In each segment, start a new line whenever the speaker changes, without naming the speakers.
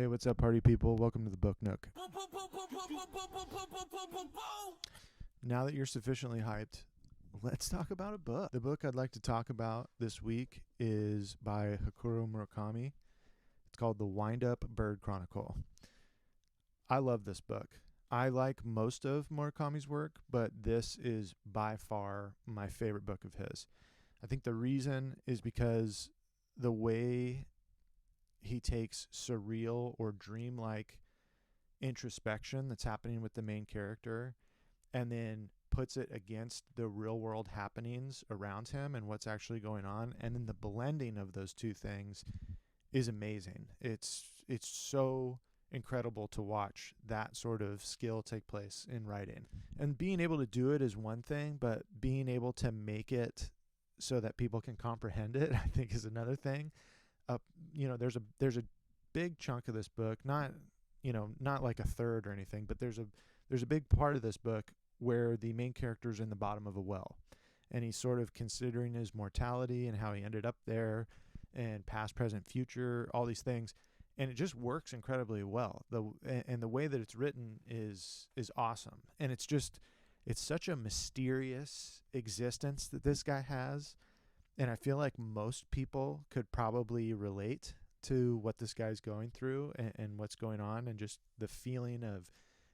Hey, what's up, party people? Welcome to the Book Nook. Now that you're sufficiently hyped, let's talk about a book. The book I'd like to talk about this week is by Hakuri Murakami. It's called The Wind Up Bird Chronicle. I love this book. I like most of Murakami's work, but this is by far my favorite book of his. I think the reason is because the way he takes surreal or dreamlike introspection that's happening with the main character and then puts it against the real world happenings around him and what's actually going on, and then the blending of those two things is amazing. It's so incredible to watch that sort of skill take place in writing. And being able to do it is one thing, but being able to make it so that people can comprehend it, I think, is another thing. There's a big chunk of this book, not like a third or anything, but there's a big part of this book where the main character's in the bottom of a well, and he's sort of considering his mortality and how he ended up there, and past, present, future, all these things, and it just works incredibly well. The way that it's written is awesome, and it's such a mysterious existence that this guy has. And I feel like most people could probably relate to what this guy's going through and what's going on, and just the feeling of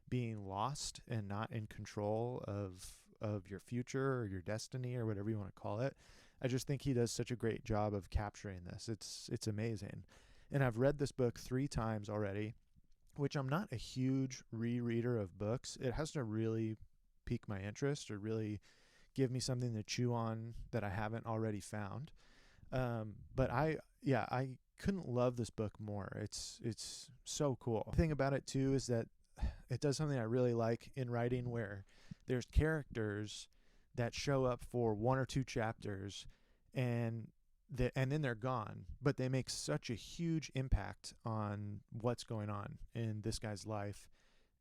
being lost and not in control of your future or your destiny or whatever you want to call it. I just think he does such a great job of capturing this. It's amazing. And I've read this book 3 times already, which I'm not a huge rereader of books. It hasn't really piqued my interest or really give me something to chew on that I haven't already found. But I couldn't love this book more. It's so cool. The thing about it too is that it does something I really like in writing, where there's characters that show up for 1 or 2 chapters and then they're gone, but they make such a huge impact on what's going on in this guy's life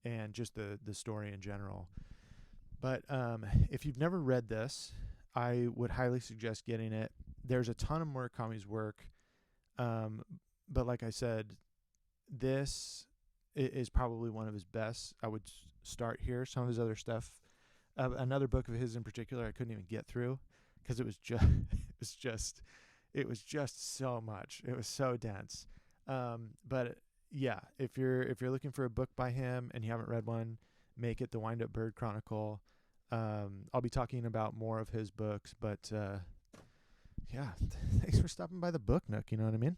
and just the story in general. But if you've never read this, I would highly suggest getting it. There's a ton of Murakami's work, but like I said, this is probably one of his best. I would start here. Some of his other stuff, another book of his in particular, I couldn't even get through because it was just so much. It was so dense. But yeah, if you're looking for a book by him and you haven't read one, make it The Wind Up Bird Chronicle. I'll be talking about more of his books, but thanks for stopping by the Book Nook. You know what I mean?